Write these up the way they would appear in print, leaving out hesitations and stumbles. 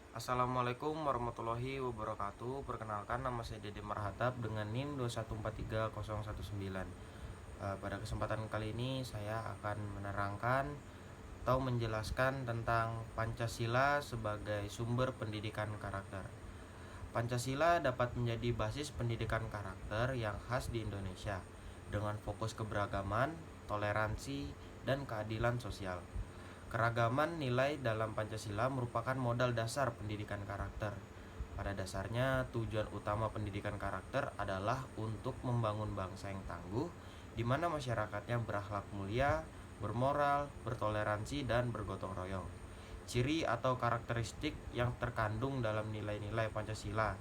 Assalamualaikum warahmatullahi wabarakatuh. Perkenalkan, nama saya Dede Marhatap dengan NIM 2143019. Pada kesempatan kali ini saya akan menerangkan atau menjelaskan tentang Pancasila sebagai sumber pendidikan karakter. Pancasila dapat menjadi basis pendidikan karakter yang khas di Indonesia dengan fokus keberagaman, toleransi, dan keadilan sosial. Keragaman nilai dalam Pancasila merupakan modal dasar pendidikan karakter. Pada dasarnya, tujuan utama pendidikan karakter adalah untuk membangun bangsa yang tangguh, di mana masyarakatnya berakhlak mulia, bermoral, bertoleransi, dan bergotong royong. Ciri atau karakteristik yang terkandung dalam nilai-nilai Pancasila.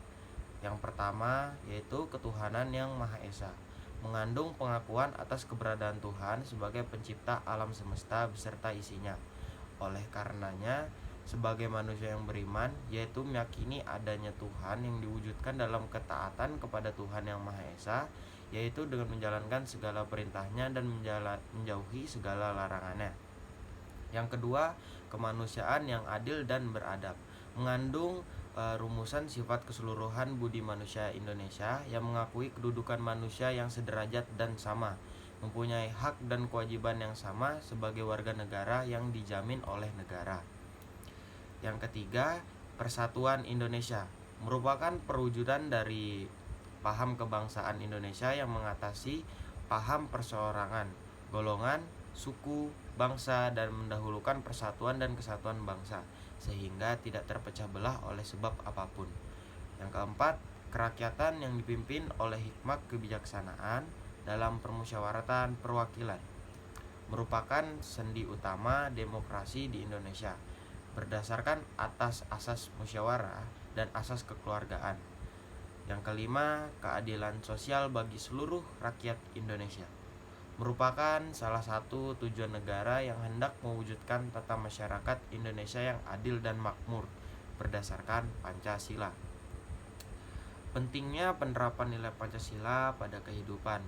Yang pertama yaitu ketuhanan yang Maha Esa, mengandung pengakuan atas keberadaan Tuhan sebagai pencipta alam semesta beserta isinya. Oleh karenanya, sebagai manusia yang beriman, yaitu meyakini adanya Tuhan yang diwujudkan dalam ketaatan kepada Tuhan yang Maha Esa, yaitu dengan menjalankan segala perintahnya dan menjauhi segala larangannya. Yang kedua, kemanusiaan yang adil dan beradab, mengandung rumusan sifat keseluruhan budi manusia Indonesia yang mengakui kedudukan manusia yang sederajat dan sama, mempunyai hak dan kewajiban yang sama sebagai warga negara yang dijamin oleh negara. Yang ketiga, persatuan Indonesia, merupakan perwujudan dari paham kebangsaan Indonesia yang mengatasi paham perseorangan, golongan, suku, bangsa, dan mendahulukan persatuan dan kesatuan bangsa sehingga tidak terpecah belah oleh sebab apapun. Yang keempat, kerakyatan yang dipimpin oleh hikmat kebijaksanaan dalam permusyawaratan perwakilan, merupakan sendi utama demokrasi di Indonesia berdasarkan atas asas musyawarah dan asas kekeluargaan. Yang kelima, keadilan sosial bagi seluruh rakyat Indonesia, merupakan salah satu tujuan negara yang hendak mewujudkan tata masyarakat Indonesia yang adil dan makmur berdasarkan Pancasila. Pentingnya penerapan nilai Pancasila pada kehidupan,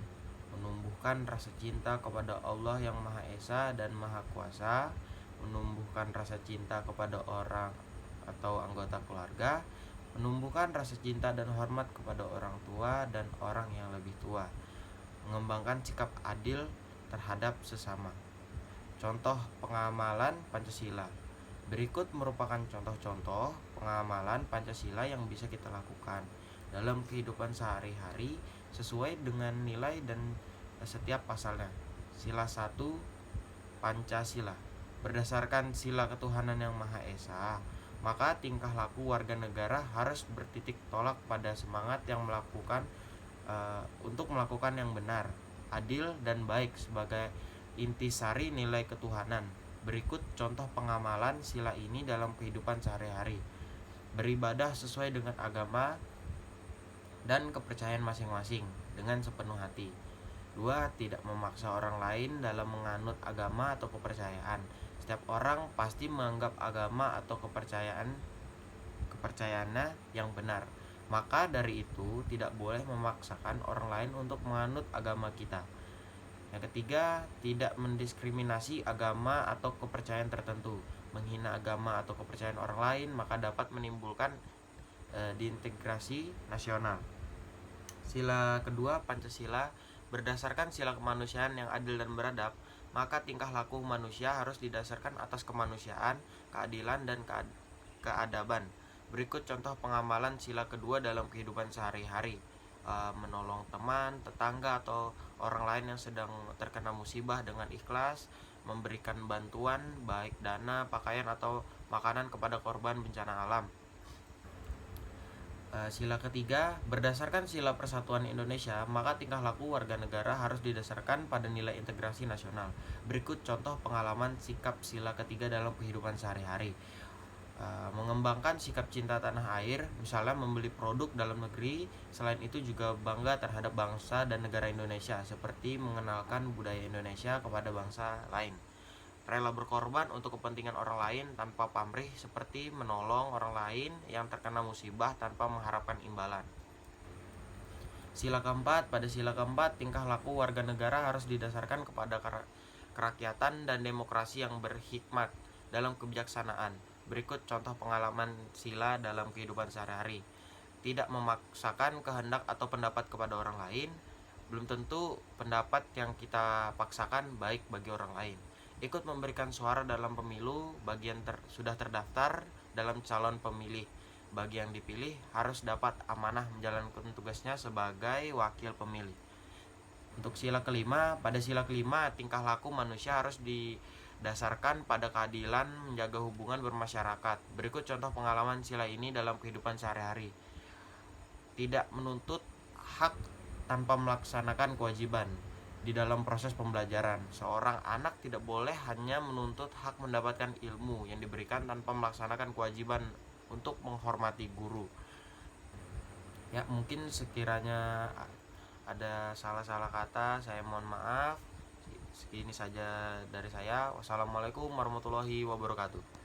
menumbuhkan rasa cinta kepada Allah yang Maha Esa dan Maha Kuasa, menumbuhkan rasa cinta kepada orang atau anggota keluarga, menumbuhkan rasa cinta dan hormat kepada orang tua dan orang yang lebih tua, mengembangkan sikap adil terhadap sesama. Contoh pengamalan Pancasila. Berikut merupakan contoh-contoh pengamalan Pancasila yang bisa kita lakukan dalam kehidupan sehari-hari sesuai dengan nilai dan setiap pasalnya. Sila 1, Pancasila. Berdasarkan sila ketuhanan yang Maha Esa, maka tingkah laku warga negara harus bertitik tolak pada semangat yang untuk melakukan yang benar, adil, dan baik sebagai intisari nilai ketuhanan. Berikut contoh pengamalan sila ini dalam kehidupan sehari-hari. Beribadah sesuai dengan agama dan kepercayaan masing-masing dengan sepenuh hati. 2. Tidak memaksa orang lain dalam menganut agama atau kepercayaan. Setiap orang pasti menganggap agama atau kepercayaannya yang benar. Maka dari itu tidak boleh memaksakan orang lain untuk menganut agama kita. Yang ketiga, tidak mendiskriminasi agama atau kepercayaan tertentu. Menghina agama atau kepercayaan orang lain maka dapat menimbulkan disintegrasi nasional. Sila kedua, Pancasila. Berdasarkan sila kemanusiaan yang adil dan beradab, maka tingkah laku manusia harus didasarkan atas kemanusiaan, keadilan, dan keadaban. Berikut contoh pengamalan sila kedua dalam kehidupan sehari-hari. Menolong teman, tetangga, atau orang lain yang sedang terkena musibah dengan ikhlas, memberikan bantuan baik dana, pakaian, atau makanan kepada korban bencana alam. Sila ketiga, berdasarkan sila persatuan Indonesia, maka tingkah laku warga negara harus didasarkan pada nilai integrasi nasional. Berikut contoh pengalaman sikap sila ketiga dalam kehidupan sehari-hari. Mengembangkan sikap cinta tanah air, misalnya membeli produk dalam negeri. Selain itu juga bangga terhadap bangsa dan negara Indonesia, seperti mengenalkan budaya Indonesia kepada bangsa lain. Rela berkorban untuk kepentingan orang lain tanpa pamrih, seperti menolong orang lain yang terkena musibah tanpa mengharapkan imbalan. Sila keempat, pada sila keempat, tingkah laku warga negara harus didasarkan kepada kerakyatan dan demokrasi yang berhikmat dalam kebijaksanaan, Berikut contoh pengalaman sila dalam kehidupan sehari-hari. Tidak memaksakan kehendak atau pendapat kepada orang lain. Belum tentu pendapat yang kita paksakan baik bagi orang lain. Ikut memberikan suara dalam pemilu bagi yang sudah terdaftar dalam calon pemilih. Bagi yang dipilih harus dapat amanah menjalankan tugasnya sebagai wakil pemilih. Untuk sila kelima, pada sila kelima tingkah laku manusia harus didasarkan pada keadilan menjaga hubungan bermasyarakat. Berikut contoh pengalaman sila ini dalam kehidupan sehari-hari. Tidak menuntut hak tanpa melaksanakan kewajiban. Di dalam proses pembelajaran, seorang anak tidak boleh hanya menuntut hak mendapatkan ilmu yang diberikan tanpa melaksanakan kewajiban untuk menghormati guru. Ya, mungkin sekiranya ada salah-salah kata, saya mohon maaf. Segini saja dari saya. Wassalamualaikum warahmatullahi wabarakatuh.